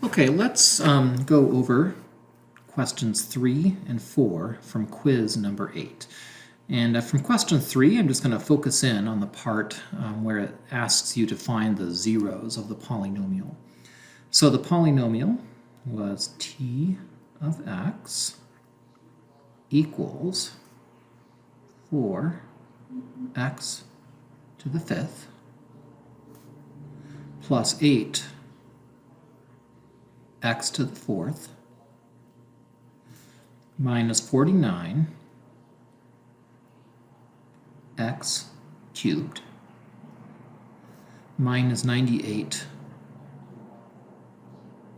Okay, let's go over questions 3 and 4 from quiz number 8. And from question 3, I'm just going to focus in on the part where it asks you to find the zeros of the polynomial. So the polynomial was t of x equals 4x to the 5th plus 8 x to the 4th minus 49 x cubed minus 98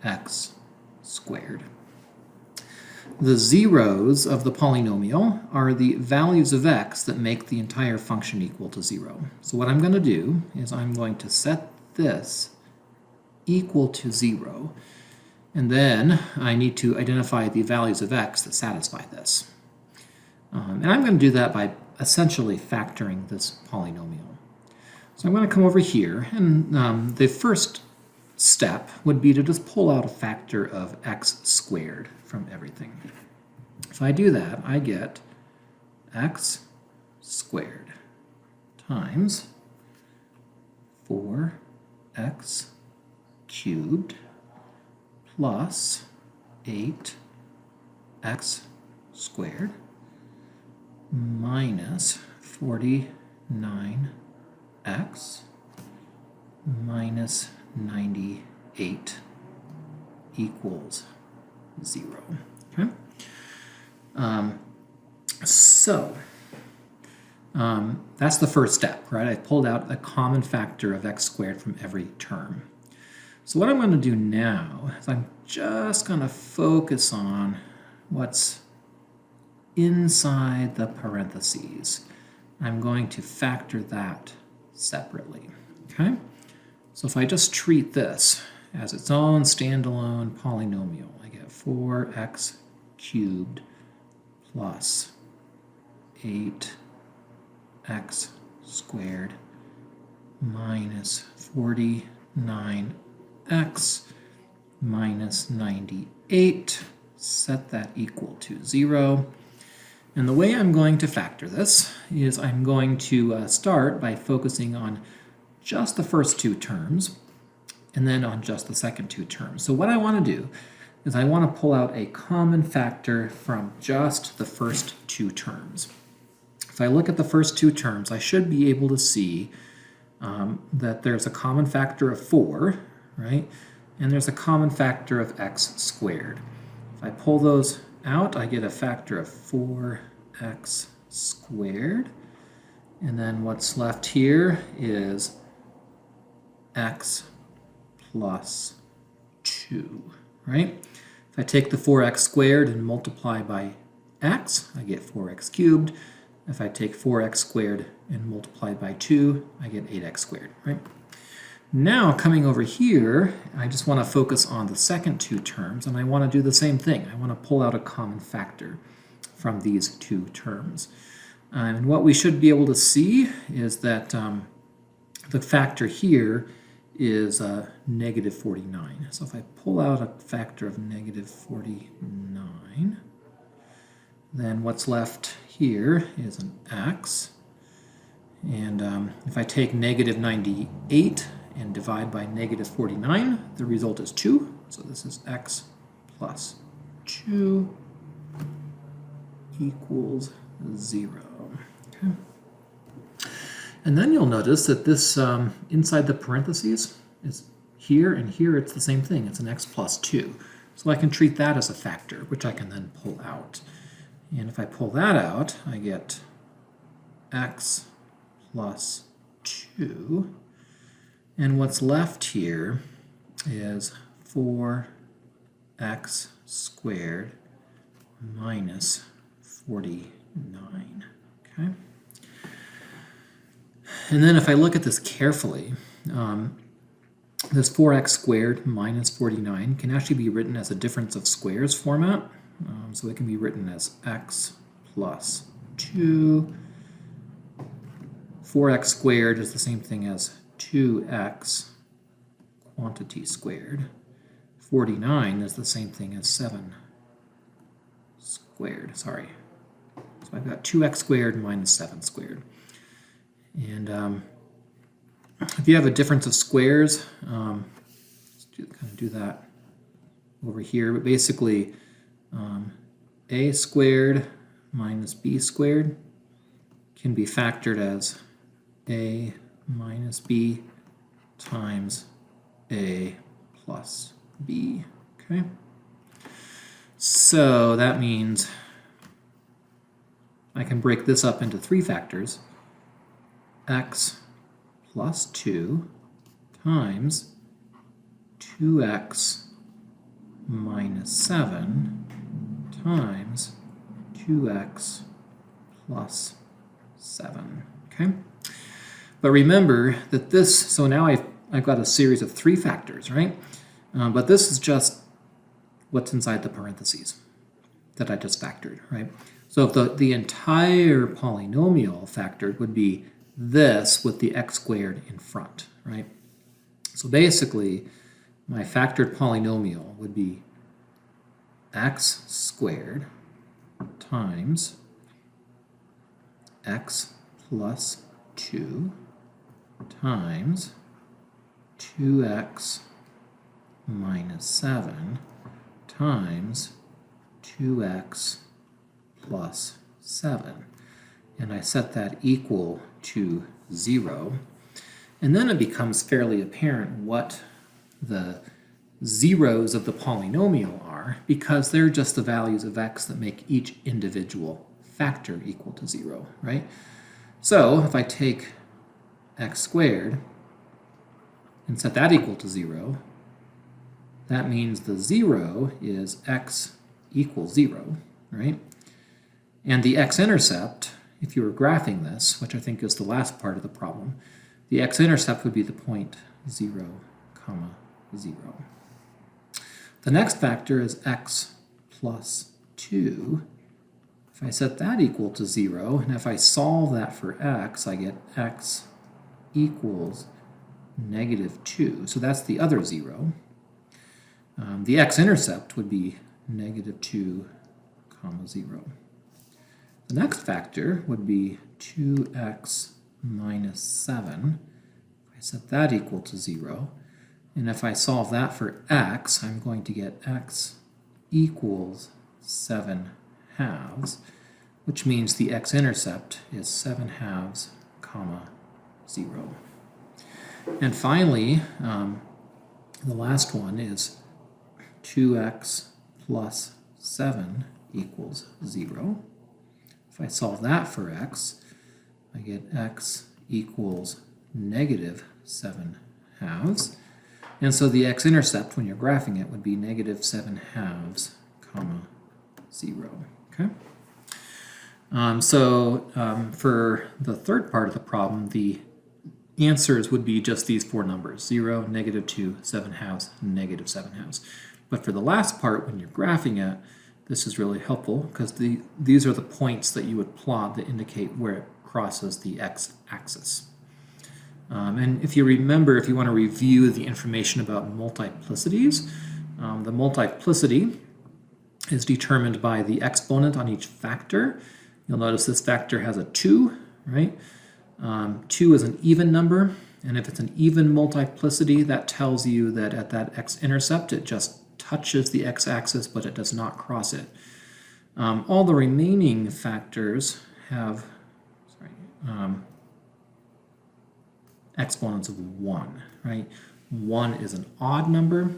x squared. The zeros of the polynomial are the values of x that make the entire function equal to 0. So what I'm going to do is I'm going to set this equal to 0. And then I need to identify the values of x that satisfy this. And I'm going to do that by essentially factoring this polynomial. So I'm going to come over here, and the first step would be to just pull out a factor of x squared from everything. If I do that, I get x squared times 4x cubed plus 8x squared minus 49x minus 98 equals 0. Okay? That's the first step, right? I pulled out a common factor of x squared from every term. So what I'm going to do now is I'm just going to focus on what's inside the parentheses. I'm going to factor that separately, okay? So if I just treat this as its own standalone polynomial, I get 4x cubed plus 8x squared minus 49x minus 98. Set that equal to 0. And the way I'm going to factor this is I'm going to start by focusing on just the first two terms and then on just the second two terms. So what I want to do is I want to pull out a common factor from just the first two terms. If I look at the first two terms, I should be able to see that there's a common factor of 4, right? And there's a common factor of x squared. If I pull those out, I get a factor of 4x squared. And then what's left here is x plus 2, right? If I take the 4x squared and multiply by x, I get 4x cubed. If I take 4x squared and multiply by 2, I get 8x squared, right? Now, coming over here, I just want to focus on the second two terms, and I want to do the same thing. I want to pull out a common factor from these two terms. And what we should be able to see is that the factor here is negative 49. So if I pull out a factor of negative 49, then what's left here is an x. And if I take negative 98 and divide by negative 49, the result is 2. So this is x plus 2 equals 0. Okay. And then you'll notice that this inside the parentheses is here and here it's the same thing. It's an x plus 2. So I can treat that as a factor, which I can then pull out. And if I pull that out, I get x plus 2. And what's left here is 4x squared minus 49. Okay? And then if I look at this carefully, this 4x squared minus 49 can actually be written as a difference of squares format. So it can be written as x plus 2. 4x squared is the same thing as 2x quantity squared. 49 is the same thing as 7 squared, sorry. So I've got 2x squared minus 7 squared. And if you have a difference of squares, let's kind of do that over here. But basically, a squared minus b squared can be factored as a minus b times a plus b, okay? So that means I can break this up into 3 factors. X plus 2 times 2x minus 7 times 2x plus 7, okay? But remember that this, so now I've got a series of 3 factors, right? But this is just what's inside the parentheses that I just factored, right? So if the entire polynomial factored would be this with the x squared in front, right? So basically, my factored polynomial would be x squared times x plus 2 times 2x minus 7 times 2x plus 7. And I set that equal to 0. And then it becomes fairly apparent what the zeros of the polynomial are, because they're just the values of x that make each individual factor equal to 0, right? So if I take x squared and set that equal to 0, that means the 0 is x equals 0, right? And the x-intercept, if you were graphing this, which I think is the last part of the problem, the x-intercept would be the point 0, comma 0. The next factor is x plus 2. If I set that equal to 0, and if I solve that for x, I get x equals negative 2. So that's the other 0. The x-intercept would be negative 2, comma 0. The next factor would be 2x minus 7. If I set that equal to 0, and if I solve that for x, I'm going to get x equals 7 halves, which means the x-intercept is 7 halves, comma 0. And finally, the last one is 2x plus 7 equals 0. If I solve that for x, I get x equals negative 7 halves. And so the x-intercept, when you're graphing it, would be negative 7 halves, comma 0. Okay? For the third part of the problem, the answers would be just these 4 numbers: 0, negative 2, 7 halves, negative 7 halves. But for the last part, when you're graphing it, this is really helpful because these are the points that you would plot that indicate where it crosses the x-axis. And if you remember, if you want to review the information about multiplicities, the multiplicity is determined by the exponent on each factor. You'll notice this factor has a 2, right? 2 is an even number, and if it's an even multiplicity, that tells you that at that x-intercept, it just touches the x-axis, but it does not cross it. All the remaining factors have exponents of 1, right? 1 is an odd number,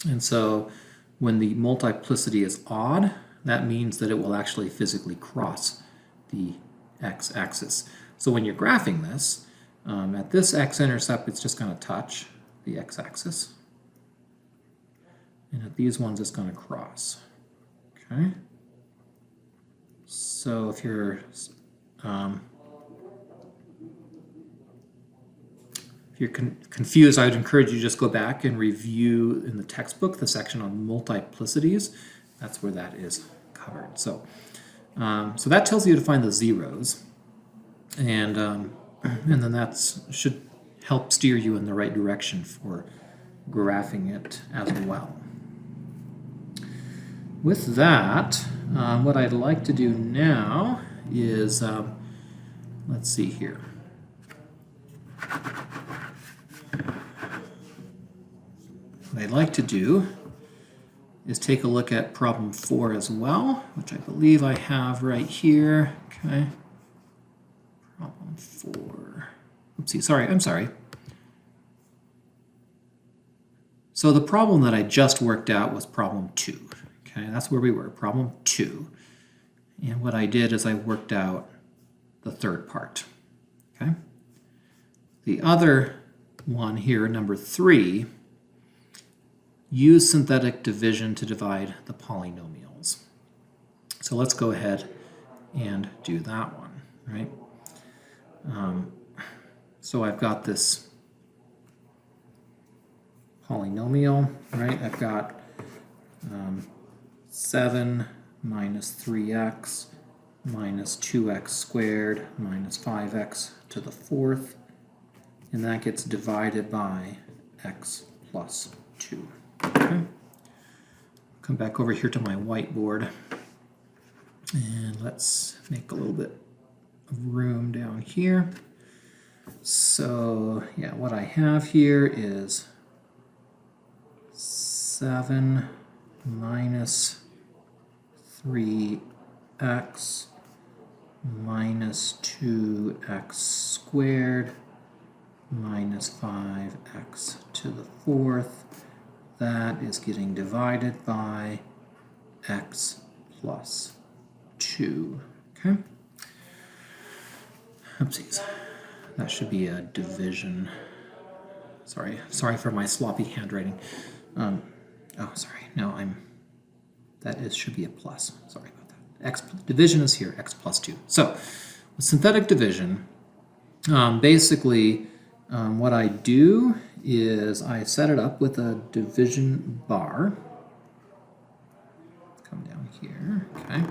and so when the multiplicity is odd, that means that it will actually physically cross the x-axis. So when you're graphing this, at this x-intercept, it's just going to touch the x-axis. And at these ones, it's going to cross. Okay? So if you're confused, I would encourage you to just go back and review in the textbook the section on multiplicities. That's where that is covered. So that tells you to find the zeros, and then that should help steer you in the right direction for graphing it as well. With that, what I'd like to do now is, let's see here. What I'd like to do is take a look at problem 4 as well, which I believe I have right here. Okay. Problem 4. Oopsie, I'm sorry. So the problem that I just worked out was problem 2. Okay, that's where we were, problem 2. And what I did is I worked out the third part. Okay. The other one here, number 3, use synthetic division to divide the polynomials. So let's go ahead and do that one, right? So I've got this polynomial, right? I've got 7 minus 3x minus 2x squared minus 5x to the 4th, and that gets divided by x plus 2. Okay. Come back over here to my whiteboard, and let's make a little bit of room down here. So yeah, what I have here is 7 minus 3x minus 2x squared minus 5x to the 4th. That is getting divided by x plus 2. Okay. Oopsies. That should be a division. Sorry for my sloppy handwriting. Should be a plus. Sorry about that. Division is here, x plus 2. So, with synthetic division, basically what I do is I set it up with a division bar. Come down here, okay.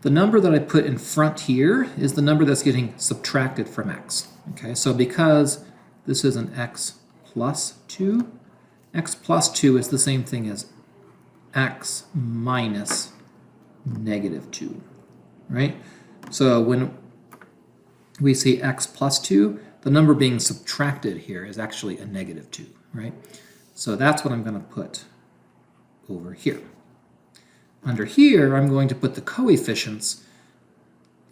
The number that I put in front here is the number that's getting subtracted from x. Okay, so because this is an x plus 2 is the same thing as x minus negative 2, right? So when we say x plus 2, the number being subtracted here is actually a negative 2, right? So that's what I'm going to put over here. Under here, I'm going to put the coefficients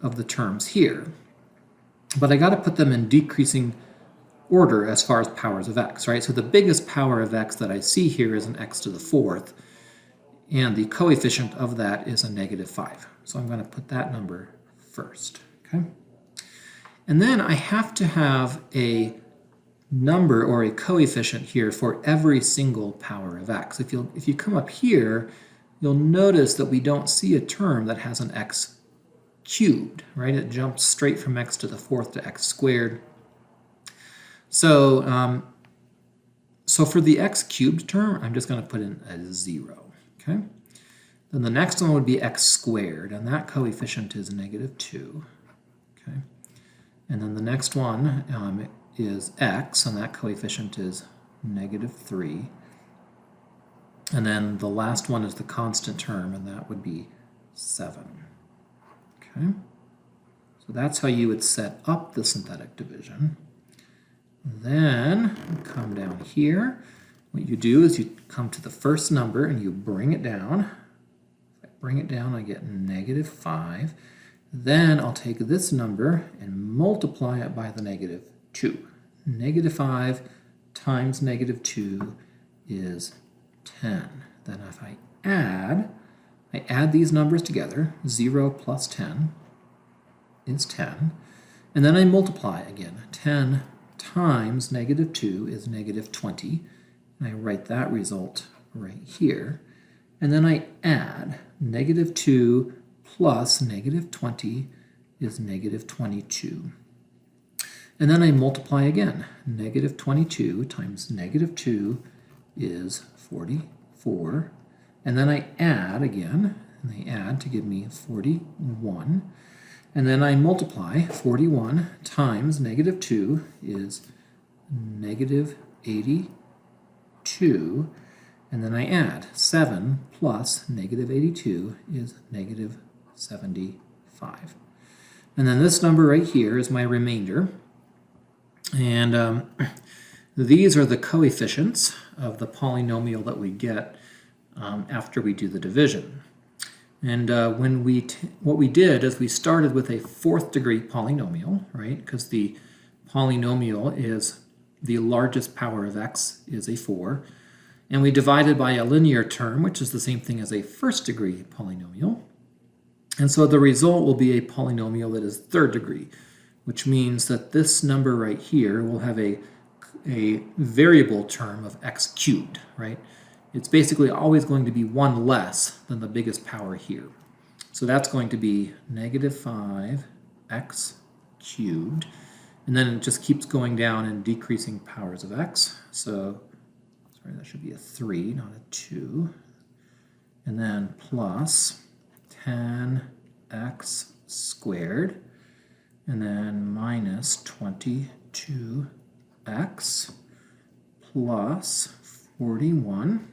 of the terms here, but I got to put them in decreasing order as far as powers of x, right? So the biggest power of x that I see here is an x to the 4th, and the coefficient of that is a negative 5. So I'm going to put that number first, okay? And then I have to have a number or a coefficient here for every single power of x. If you come up here, you'll notice that we don't see a term that has an x cubed, right? It jumps straight from x to the 4th to x squared. So, so for the x cubed term, I'm just going to put in a 0, okay? Then the next one would be x squared, and that coefficient is negative 2, okay? And then the next one is x, and that coefficient is negative 3. And then the last one is the constant term, and that would be 7. Okay? So that's how you would set up the synthetic division. Then come down here. What you do is you come to the first number and you bring it down. If I bring it down, I get negative 5. Then I'll take this number and multiply it by the negative 2. Negative 5 times negative 2 is 10. Then if I add these numbers together. 0 plus 10 is 10. And then I multiply again. 10 times negative 2 is negative 20. And I write that result right here. And then I add negative 2 plus negative 20 is negative 22. And then I multiply again. Negative 22 times negative 2 is 44. And then I add again, and I add to give me 41. And then I multiply. 41 times negative 2 is negative 82. 2, and then I add 7 plus negative 82 is negative 75. And then this number right here is my remainder. And these are the coefficients of the polynomial that we get after we do the division. And what we did is we started with a 4th degree polynomial, right? Because the polynomial is the largest power of x is a 4. And we divided by a linear term, which is the same thing as a 1st degree polynomial. And so the result will be a polynomial that is 3rd degree, which means that this number right here will have a variable term of x cubed, right? It's basically always going to be 1 less than the biggest power here. So that's going to be negative 5x cubed. And then it just keeps going down and decreasing powers of x. So, sorry, that should be a 3, not a 2. And then plus 10x squared. And then minus 22x plus 41.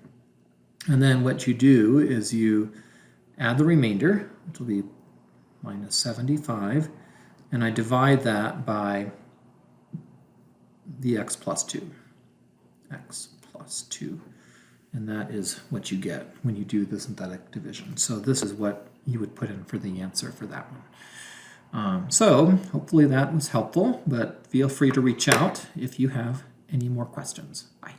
And then what you do is you add the remainder, which will be minus 75, and I divide that by the x plus 2. X plus 2. And that is what you get when you do the synthetic division. So this is what you would put in for the answer for that one. So hopefully that was helpful, but feel free to reach out if you have any more questions. Bye.